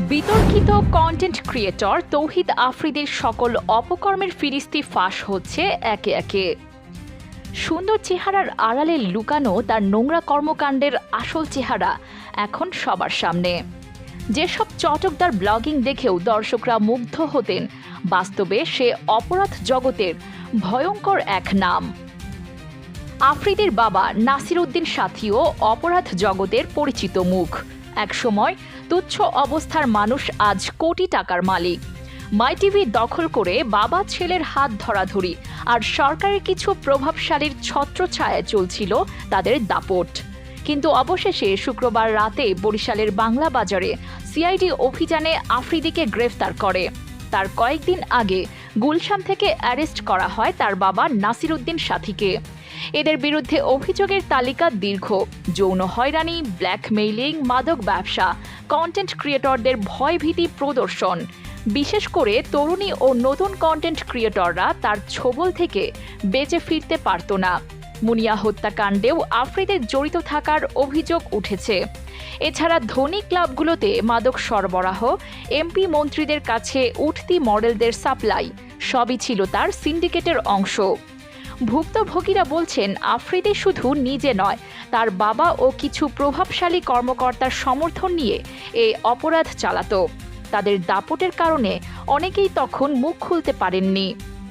বিতর্কিত content creator তৌহিদ আফ্রিদির সকল অপকর্মের ফিরিস্তি ফাঁস হচ্ছে একে একে। সুন্দর চেহারার আড়ালে লুকানো তার নোংরা কর্মকাণ্ডের আসল চেহারা এখন সবার সামনে। যেসব চটকদার ব্লগিং দেখেও দর্শকরা মুগ্ধ হতেন, বাস্তবে সে অপরাধ জগতের ভয়ঙ্কর এক নাম। আফ্রিদির বাবা নাসির উদ্দিন সাথীও অপরাধ জগতের পরিচিত মুখ। একসময় তুচ্ছ অবস্থার মানুষ আজ কোটি টাকার মালিক। মাই টিভি দখল করে বাবা ছেলের হাত ধরাধরি, আর সরকারের কিছু প্রভাবশালীর ছত্রছায়ায় চলছিল তাদের দাপট। কিন্তু অবশেষে শুক্রবার রাতে বরিশালের বাংলা বাজারে সিআইডি অভিযানে আফ্রিদিকে গ্রেফতার করে। তার কয়েকদিন আগে গুলশান থেকে অ্যারেস্ট করা হয় তার বাবা নাসির উদ্দিন সাথীকে। এদের বিরুদ্ধে অভিযোগের তালিকা দীর্ঘ: যৌন হয়রানি, ব্ল্যাকমেইলিং, মাদক ব্যবসা, কন্টেন্ট ক্রিয়েটরদের ভয়ভীতি প্রদর্শন। বিশেষ করে তরুণী ও নতুন কন্টেন্ট ক্রিয়েটররা তার ছোবল থেকে বেঁচে ফিরতে পারত না। মুনিয়া হত্যাকাণ্ডেও আফ্রিদির জড়িত থাকার অভিযোগ উঠেছে। এছাড়া ধনী ক্লাবগুলোতে মাদক সরবরাহ, এমপি মন্ত্রীদের কাছে উঠতি মডেলদের সাপ্লাই সবই ছিল তার সিন্ডিকেটের অংশ। ভুক্তভোগীরা বলছেন, আফ্রিদি শুধু নিজে নয়, তার বাবা ও কিছু প্রভাবশালী কর্মকর্তার সমর্থন নিয়ে এই অপরাধ চালাতো। তাদের দাপটের কারণে অনেকেই তখন মুখ খুলতে পারেননি।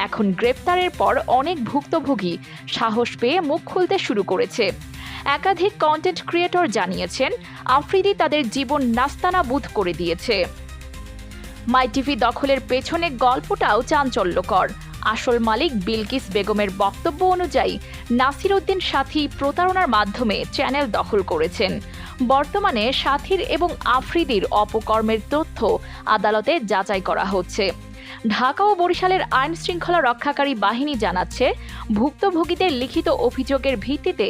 এখন গ্রেপ্তারের পর অনেক ভুক্তভোগী সাহস পেয়ে মুখ খুলতে শুরু করেছে। একাধিক কন্টেন্ট ক্রিয়েটর জানিয়েছেন, আফ্রিদি তাদের জীবন নাস্তানাবুদ করে দিয়েছে। মাই টিভি দখলের পেছনে গল্পটাও চাঞ্চল্যকর। আসল মালিক বিলকিস বেগমের বক্তব্য অনুযায়ী নাসির উদ্দিন সাথী প্রতারণার মাধ্যমে চ্যানেল দখল করেছেন। বর্তমানে সাথীর এবং আফ্রিদির অপকর্মের তথ্য আদালতে যাচাই করা হচ্ছে। ঢাকা ও বরিশালের আইন শৃঙ্খলা রক্ষাকারী বাহিনী জানাচ্ছে, ভুক্তভোগীদের লিখিত অভিযোগের ভিত্তিতে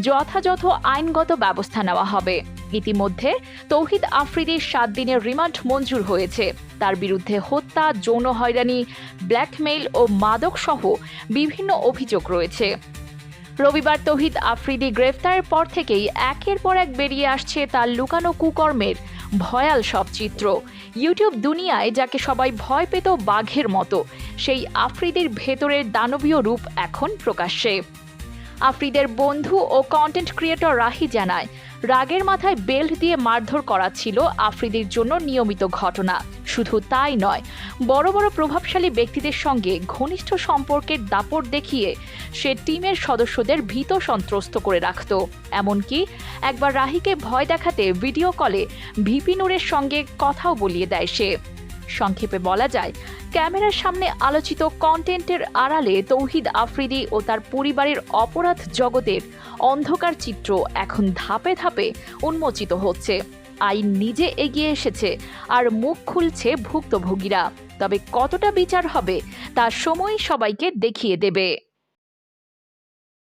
যথাযথ আইনগত ব্যবস্থা নেওয়া হবে। ইতিমধ্যে তৌহিদ আফ্রিদির 7 দিনের রিমান্ড মঞ্জুর হয়েছে। তার বিরুদ্ধে হত্যা, যৌন হয়রানি, ব্ল্যাকমেইল ও মাদক সহ বিভিন্ন অভিযোগ রয়েছে। রবিবার তৌহিদ আফ্রিদি গ্রেফতারের পর থেকেই একের পর এক বেরিয়ে আসছে তার লুকানো কুকর্মের ভয়াল সব চিত্র। ইউটিউব দুনিয়ায় যাকে সবাই ভয় পেত বাঘের মতো, সেই আফ্রিদির ভেতরের দানবীয় রূপ এখন প্রকাশ্যে। আফ্রিদের বন্ধু ও কন্টেন্ট ক্রিয়েটর রাহি জানায়, রাগের মাথায় বেল্ট দিয়ে মারধর করা ছিল আফ্রিদির জন্য নিয়মিত ঘটনা। শুধু তাই নয়, বড় বড় প্রভাবশালী ব্যক্তিদের সঙ্গে ঘনিষ্ঠ সম্পর্কের দাপট দেখিয়ে সে টিমের সদস্যদের ভীত সন্ত্রস্ত করে রাখত। এমনকি একবার রাহিকে ভয় দেখাতে ভিডিও কলে ভিপি নূরের সঙ্গে কথাও বলিয়ে দেয় সে। সংক্ষেপে বলা যায়, ক্যামেরার সামনে আলোচিত কন্টেন্টের আড়ালে তৌহিদ আফ্রিদি ও তার পরিবারের অপরাধ জগতের অন্ধকার চিত্র এখন ধাপে ধাপে উন্মোচিত হচ্ছে। আইন নিজে এগিয়ে এসেছে, আর মুখ খুলছে ভুক্তভোগীরা। তবে কতটা বিচার হবে তা সময় সবাইকে দেখিয়ে দেবে।